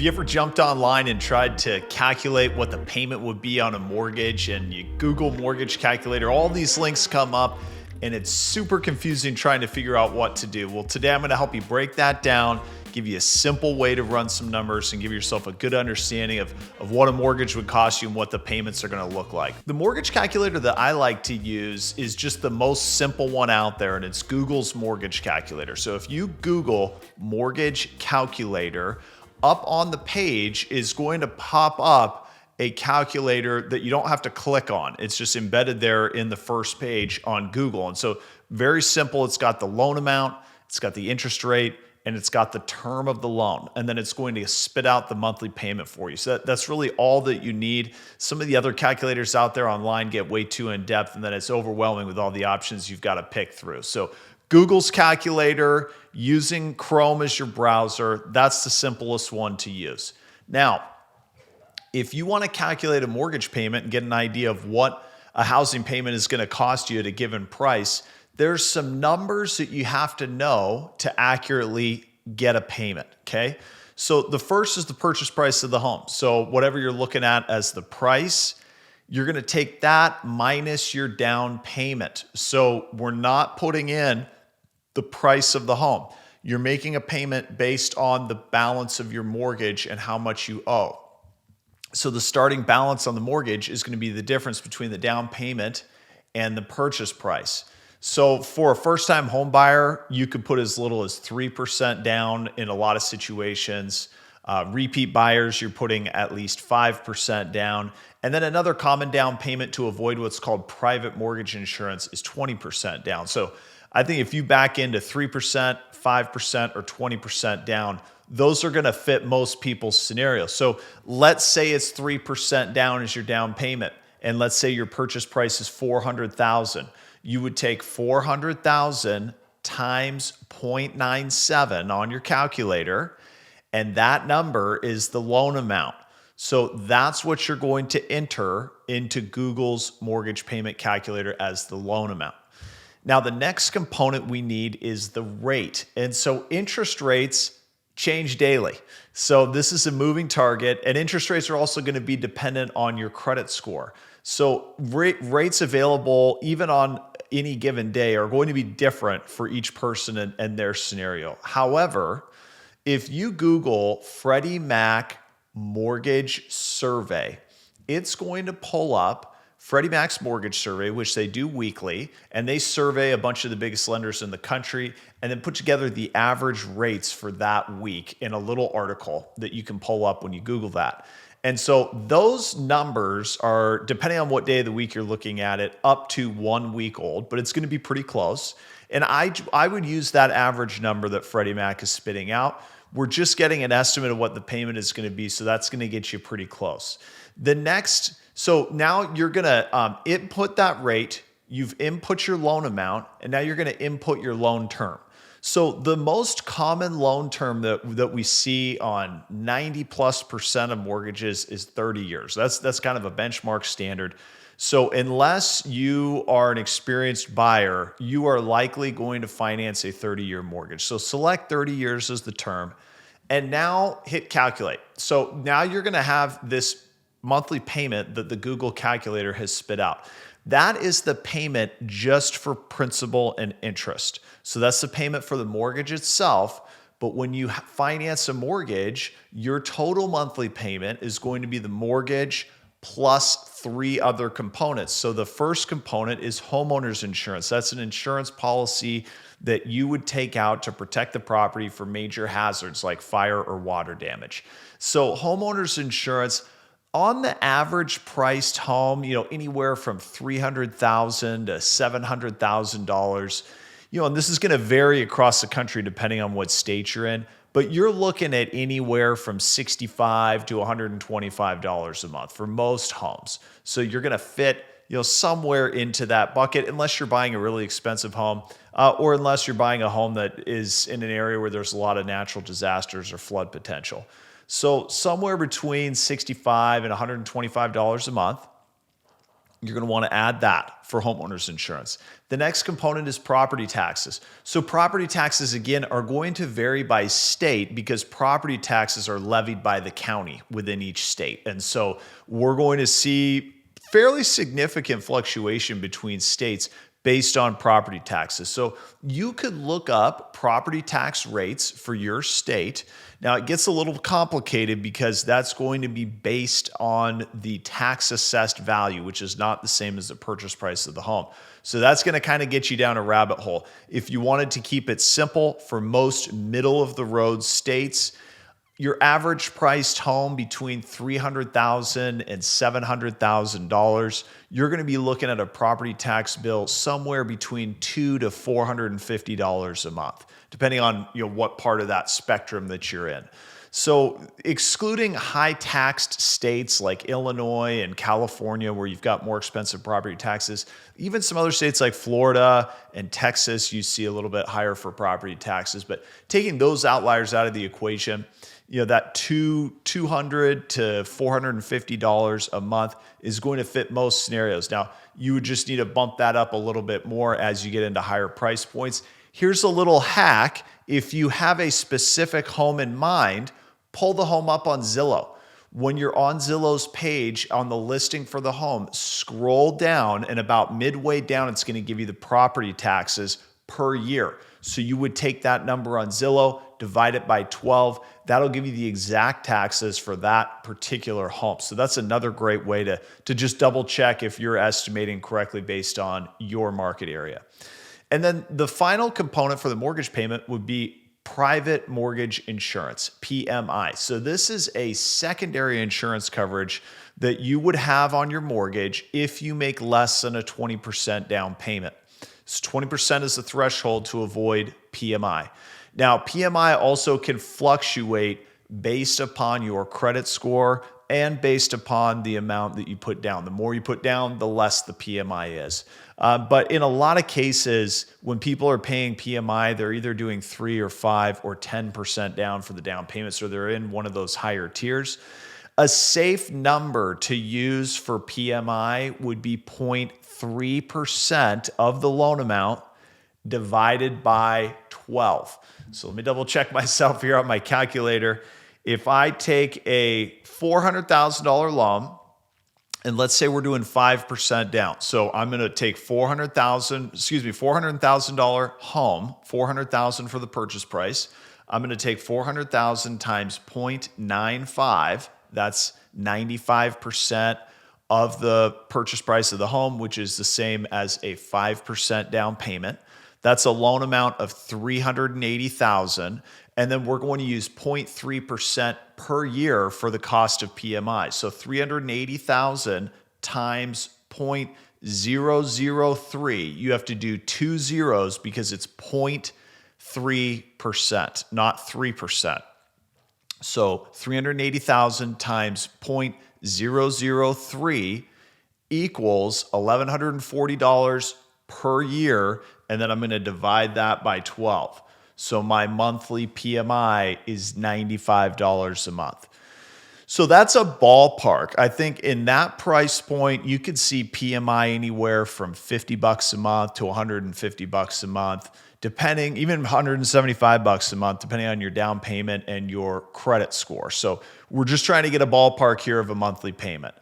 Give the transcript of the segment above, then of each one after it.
Have you ever jumped online and tried to calculate what the payment would be on a mortgage, and you Google mortgage calculator, all these links come up and it's super confusing trying to figure out what to do? Well, today I'm going to help you break that down, give you a simple way to run some numbers and give yourself a good understanding of what a mortgage would cost you and what the payments are going to look like. The mortgage calculator that I like to use is just the most simple one out there, and it's Google's mortgage calculator. So if you Google mortgage calculator, up on the page is going to pop up a calculator that you don't have to click on. It's just embedded there in the first page on Google. And so very simple. It's got the loan amount, it's got the interest rate, and it's got the term of the loan. And then it's going to spit out the monthly payment for you. So that's really all that you need. Some of the other calculators out there online get way too in depth, and then it's overwhelming with all the options you've got to pick through. So Google's calculator, using Chrome as your browser, that's the simplest one to use. Now, if you want to calculate a mortgage payment and get an idea of what a housing payment is going to cost you at a given price, there's some numbers that you have to know to accurately get a payment, okay? So the first is the purchase price of the home. So whatever you're looking at as the price, you're going to take that minus your down payment. So we're not putting in the price of the home. You're making a payment based on the balance of your mortgage and how much you owe. So the starting balance on the mortgage is going to be the difference between the down payment and the purchase price. So for a first-time home buyer, you could put as little as 3% down in a lot of situations. Repeat buyers, you're putting at least 5% down. And then another common down payment to avoid what's called private mortgage insurance is 20% down. So I think if you back into 3%, 5%, or 20% down, those are going to fit most people's scenarios. So let's say it's 3% down as your down payment, and let's say your purchase price is $400,000. You would take $400,000 times 0.97 on your calculator, and that number is the loan amount. So that's what you're going to enter into Google's mortgage payment calculator as the loan amount. Now, the next component we need is the rate. And so interest rates change daily. So this is a moving target, and interest rates are also going to be dependent on your credit score. So rates available even on any given day are going to be different for each person and their scenario. However, if you Google Freddie Mac mortgage survey, it's going to pull up Freddie Mac's mortgage survey, which they do weekly, and they survey a bunch of the biggest lenders in the country and then put together the average rates for that week in a little article that you can pull up when you Google that. And so those numbers are, depending on what day of the week you're looking at it, up to 1 week old, but it's going to be pretty close. And I would use that average number that Freddie Mac is spitting out. We're just getting an estimate of what the payment is going to be, so that's going to get you pretty close. So now you're going to input that rate, you've input your loan amount, and now you're going to input your loan term. So the most common loan term that we see on 90+% of mortgages is 30 years. That's kind of a benchmark standard. So unless you are an experienced buyer, you are likely going to finance a 30-year mortgage. So select 30 years as the term, and now hit calculate. So now you're going to have this monthly payment that the Google calculator has spit out. That is the payment just for principal and interest. So that's the payment for the mortgage itself. But when you finance a mortgage, your total monthly payment is going to be the mortgage plus 3 other components. So the first component is homeowners insurance. That's an insurance policy that you would take out to protect the property for major hazards like fire or water damage. So homeowners insurance, on the average priced home, anywhere from $300,000 to $700,000, and this is going to vary across the country depending on what state you're in, but you're looking at anywhere from $65 to $125 a month for most homes. So you're going to fit, somewhere into that bucket, unless you're buying a really expensive home, or unless you're buying a home that is in an area where there's a lot of natural disasters or flood potential. So somewhere between $65 and $125 a month. You're going to want to add that for homeowners insurance. The next component is property taxes. So property taxes, again, are going to vary by state because property taxes are levied by the county within each state. And so we're going to see fairly significant fluctuation between states based on property taxes. So you could look up property tax rates for your state. Now it gets a little complicated because that's going to be based on the tax assessed value, which is not the same as the purchase price of the home. So that's going to kind of get you down a rabbit hole. If you wanted to keep it simple for most middle of the road states, your average priced home between $300,000 and $700,000, you're going to be looking at a property tax bill somewhere between $200 to $450 a month, depending on what part of that spectrum that you're in. So excluding high taxed states like Illinois and California, where you've got more expensive property taxes, even some other states like Florida and Texas, you see a little bit higher for property taxes. But taking those outliers out of the equation, that $200 to $450 a month is going to fit most scenarios. Now, you would just need to bump that up a little bit more as you get into higher price points. Here's a little hack. If you have a specific home in mind, pull the home up on Zillow. When you're on Zillow's page on the listing for the home, scroll down, and about midway down, it's going to give you the property taxes per year. So you would take that number on Zillow, divide it by 12. That'll give you the exact taxes for that particular home. So that's another great way to just double check if you're estimating correctly based on your market area. And then the final component for the mortgage payment would be private mortgage insurance, PMI. So this is a secondary insurance coverage that you would have on your mortgage if you make less than a 20% down payment. So 20% is the threshold to avoid PMI. Now, PMI also can fluctuate based upon your credit score and based upon the amount that you put down. The more you put down, the less the PMI is. But in a lot of cases, when people are paying PMI, they're either doing 3 or 5 or 10% down for the down payment, so they're in one of those higher tiers. A safe number to use for PMI would be 0.3% of the loan amount divided by 12. So let me double check myself here on my calculator. If I take a $400,000 loan, and let's say we're doing 5% down. So I'm going to take $400,000 home, $400,000 for the purchase price. I'm going to take $400,000 times 0.95. That's 95% of the purchase price of the home, which is the same as a 5% down payment. That's a loan amount of $380,000. And then we're going to use 0.3% per year for the cost of PMI. So $380,000 times 0.003. You have to do 2 zeros because it's 0.3%, not 3%. So $380,000 times 0.003 equals $1,140 per year. And then I'm going to divide that by 12. So my monthly PMI is $95 a month. So that's a ballpark. I think in that price point, you could see PMI anywhere from $50 a month to $150 a month, depending, even $175 a month, depending on your down payment and your credit score. So we're just trying to get a ballpark here of a monthly payment.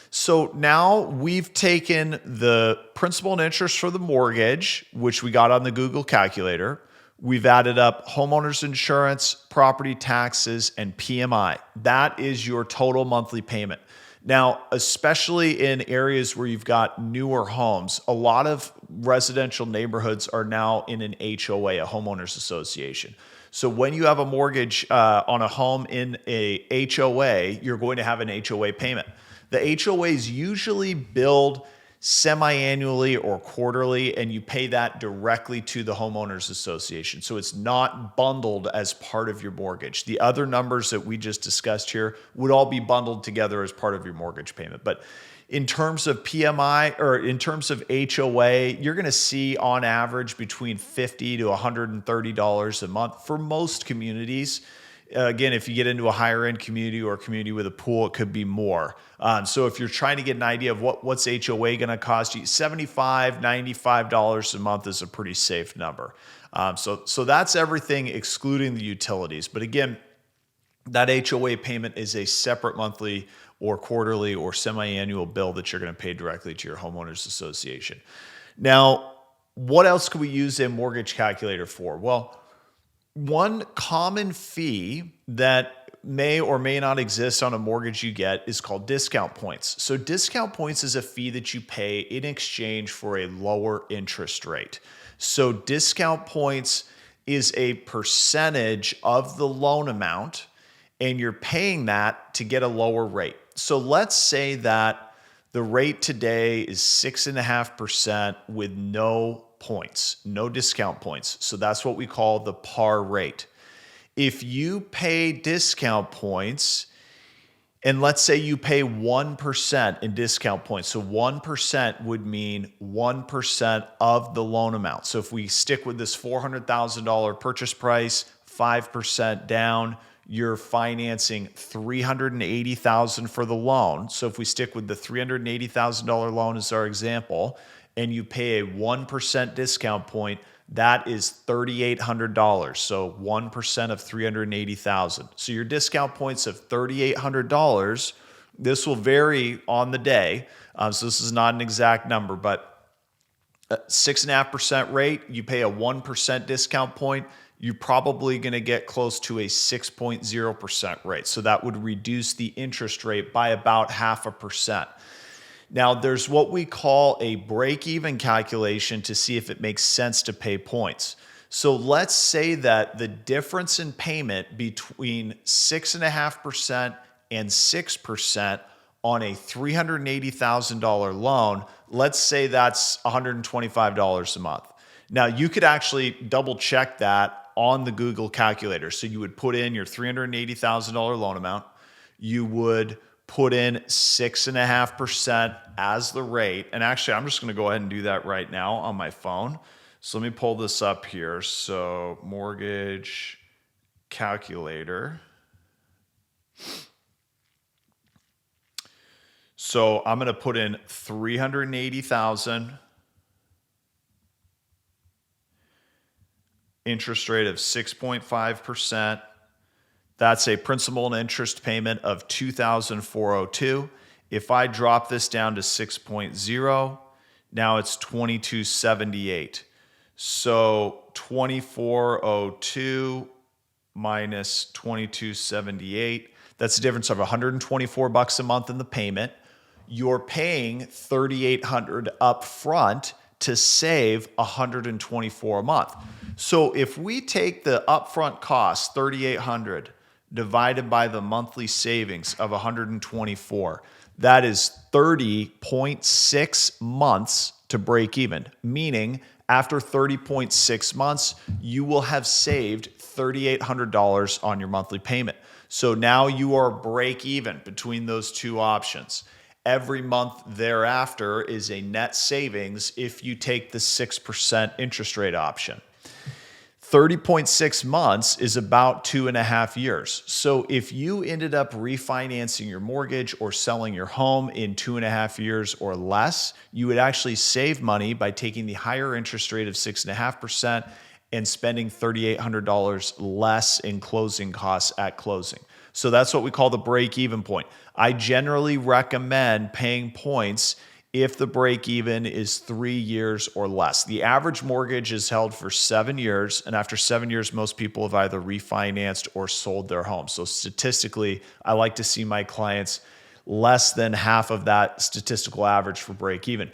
So now we've taken the principal and interest for the mortgage, which we got on the Google calculator. We've added up homeowners insurance, property taxes, and PMI. That is your total monthly payment. Now, especially in areas where you've got newer homes, a lot of residential neighborhoods are now in an HOA, a homeowners association. So when you have a mortgage on a home in a HOA, you're going to have an HOA payment. The HOAs usually billed semi-annually or quarterly, and you pay that directly to the homeowners association. So it's not bundled as part of your mortgage. The other numbers that we just discussed here would all be bundled together as part of your mortgage payment. But in terms of PMI or in terms of HOA, you're going to see on average between $50 to $130 a month for most communities. Again, if you get into a higher end community or a community with a pool, it could be more. So if you're trying to get an idea of what's HOA going to cost you, $75, $95 a month is a pretty safe number. So that's everything excluding the utilities. But again, that HOA payment is a separate monthly or quarterly or semi-annual bill that you're going to pay directly to your homeowners association. Now, what else could we use a mortgage calculator for? Well, one common fee that may or may not exist on a mortgage you get is called discount points. So discount points is a fee that you pay in exchange for a lower interest rate. So discount points is a percentage of the loan amount, and you're paying that to get a lower rate. So let's say that the rate today is 6.5% with no points, no discount points. So that's what we call the par rate. If you pay discount points, and let's say you pay 1% in discount points. So 1% would mean 1% of the loan amount. So if we stick with this $400,000 purchase price, 5% down, you're financing $380,000 for the loan. So if we stick with the $380,000 loan as our example, and you pay a 1% discount point, that is $3,800. So 1% of $380,000. So your discount points of $3,800. This will vary on the day. So this is not an exact number, but 6.5% rate, you pay a 1% discount point, you're probably going to get close to a 6.0% rate. So that would reduce the interest rate by about 0.5%. Now, there's what we call a break-even calculation to see if it makes sense to pay points. So let's say that the difference in payment between 6.5% and 6% on a $380,000 loan, let's say that's $125 a month. Now, you could actually double check that on the Google calculator. So you would put in your $380,000 loan amount. You would put in 6.5% as the rate. And actually, I'm just going to go ahead and do that right now on my phone. So let me pull this up here. So mortgage calculator. So I'm going to put in 380,000, interest rate of 6.5%. That's a principal and interest payment of $2,402. If I drop this down to 6.0, now it's $2,278. So 2,402 minus 2,278, that's a difference of $124 a month in the payment. You're paying $3,800 up front to save $124 a month. So if we take the upfront cost, $3,800, divided by the monthly savings of $124, that is 30.6 months to break even, meaning after 30.6 months, you will have saved $3,800 on your monthly payment. So now you are break even between those two options. Every month thereafter is a net savings if you take the 6% interest rate option. 30.6 months is about 2.5 years. So if you ended up refinancing your mortgage or selling your home in 2.5 years or less, you would actually save money by taking the higher interest rate of 6.5% and spending $3,800 less in closing costs at closing. So that's what we call the break-even point. I generally recommend paying points if the break-even is 3 years or less. The average mortgage is held for 7 years, and after 7 years, most people have either refinanced or sold their home. So statistically, I like to see my clients less than half of that statistical average for break-even,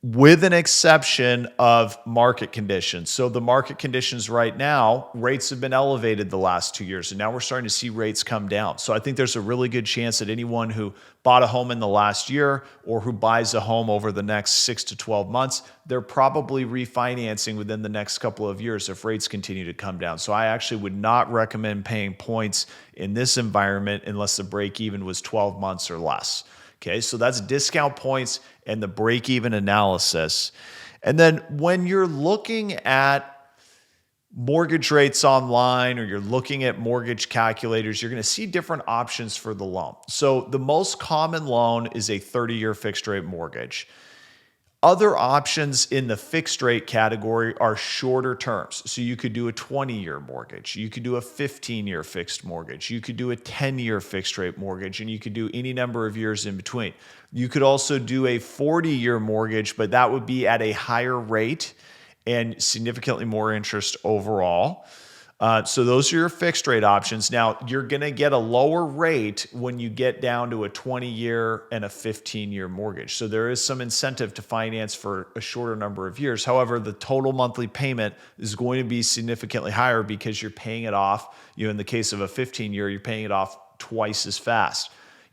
with an exception of market conditions. So the market conditions right now, rates have been elevated the last 2 years, and now we're starting to see rates come down. So I think there's a really good chance that anyone who bought a home in the last year or who buys a home over the next 6 to 12 months, they're probably refinancing within the next couple of years if rates continue to come down. So I actually would not recommend paying points in this environment unless the break even was 12 months or less. Okay, so that's discount points and the break-even analysis. And then when you're looking at mortgage rates online or you're looking at mortgage calculators, you're going to see different options for the loan. So the most common loan is a 30-year fixed rate mortgage. Other options in the fixed rate category are shorter terms. So you could do a 20-year mortgage. You could do a 15-year fixed mortgage. You could do a 10-year fixed rate mortgage, and you could do any number of years in between. You could also do a 40-year mortgage, but that would be at a higher rate and significantly more interest overall. So those are your fixed rate options. Now, you're going to get a lower rate when you get down to a 20-year and a 15-year mortgage. So there is some incentive to finance for a shorter number of years. However, the total monthly payment is going to be significantly higher because you're paying it off. In the case of a 15-year, you're paying it off twice as fast.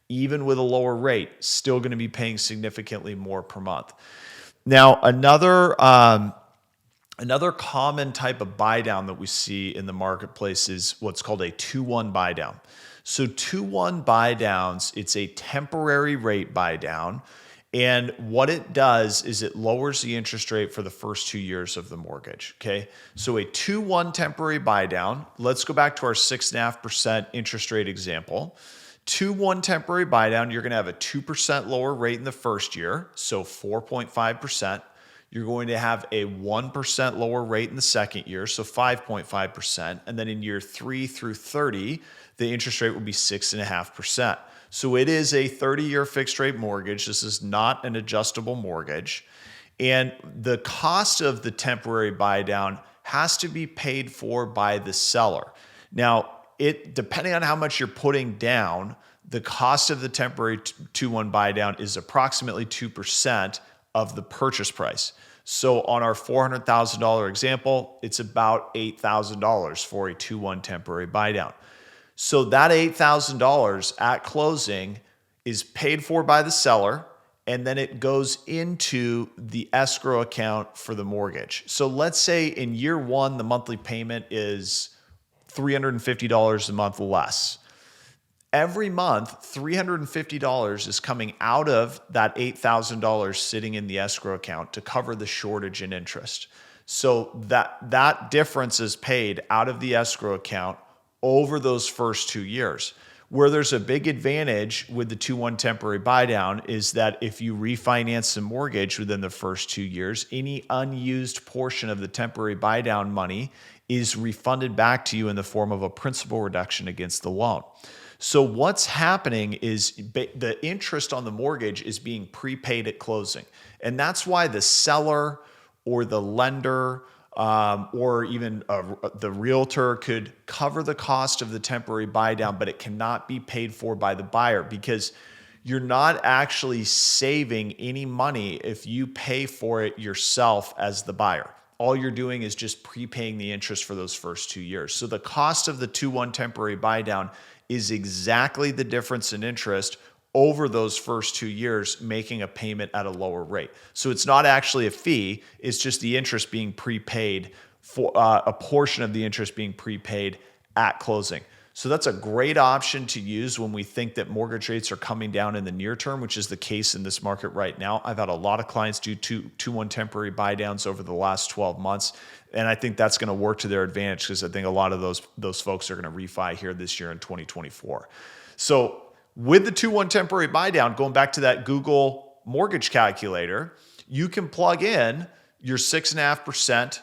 Even with a lower rate, still going to be paying significantly more per month. Now, Another common type of buy down that we see in the marketplace is what's called a 2-1 buy down. So 2-1 buy downs, it's a temporary rate buy down. And what it does is it lowers the interest rate for the first 2 years of the mortgage. Okay. So a 2-1 temporary buy down. Let's go back to our 6.5% interest rate example. 2-1 temporary buy down, you're going to have a 2% lower rate in the first year. So 4.5%. You're going to have a 1% lower rate in the second year, so 5.5%. And then in year 3 through 30, the interest rate will be 6.5%. So it is a 30-year fixed rate mortgage. This is not an adjustable mortgage. And the cost of the temporary buy down has to be paid for by the seller. Now, depending on how much you're putting down, the cost of the temporary 2-1 buy down is approximately 2% of the purchase price. So on our $400,000 example, it's about $8,000 for a 2-1 temporary buy down. So that $8,000 at closing is paid for by the seller, and then it goes into the escrow account for the mortgage. So let's say in year 1, the monthly payment is $350 a month less. Every month, $350 is coming out of that $8,000 sitting in the escrow account to cover the shortage in interest. So that difference is paid out of the escrow account over those first 2 years. Where there's a big advantage with the 2-1 temporary buy down is that if you refinance the mortgage within the first 2 years, any unused portion of the temporary buy down money is refunded back to you in the form of a principal reduction against the loan. So what's happening is the interest on the mortgage is being prepaid at closing. And that's why the seller or the lender or even the realtor could cover the cost of the temporary buy down, but it cannot be paid for by the buyer because you're not actually saving any money if you pay for it yourself as the buyer. All you're doing is just prepaying the interest for those first 2 years. So the cost of the 2-1 temporary buy down is exactly the difference in interest over those first 2 years, making a payment at a lower rate. So it's not actually a fee, it's just the interest being prepaid for a portion of the interest being prepaid at closing. So that's a great option to use when we think that mortgage rates are coming down in the near term, which is the case in this market right now. I've had a lot of clients do 2-1 temporary buy downs over the last 12 months. And I think that's going to work to their advantage because I think a lot of those folks are going to refi here this year in 2024. So with the 2-1 temporary buy down, going back to that Google mortgage calculator, you can plug in your 6.5%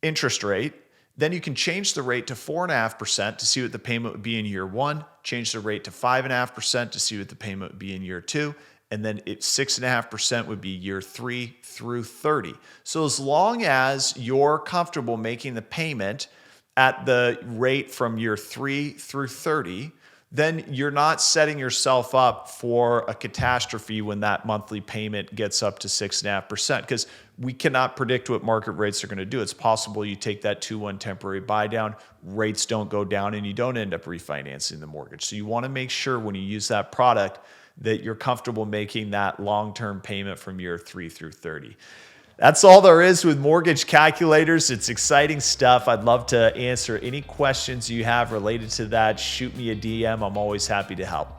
interest rate. Then you can change the rate to 4.5% to see what the payment would be in year 1, change the rate to 5.5% to see what the payment would be in year 2, and then 6.5% would be year 3 through 30. So as long as you're comfortable making the payment at the rate from year 3 through 30, then you're not setting yourself up for a catastrophe when that monthly payment gets up to 6.5%, because we cannot predict what market rates are going to do. It's possible you take that 2-1 temporary buy down, rates don't go down, and you don't end up refinancing the mortgage. So you want to make sure when you use that product that you're comfortable making that long-term payment from year 3 through 30. That's all there is with mortgage calculators. It's exciting stuff. I'd love to answer any questions you have related to that. Shoot me a DM. I'm always happy to help.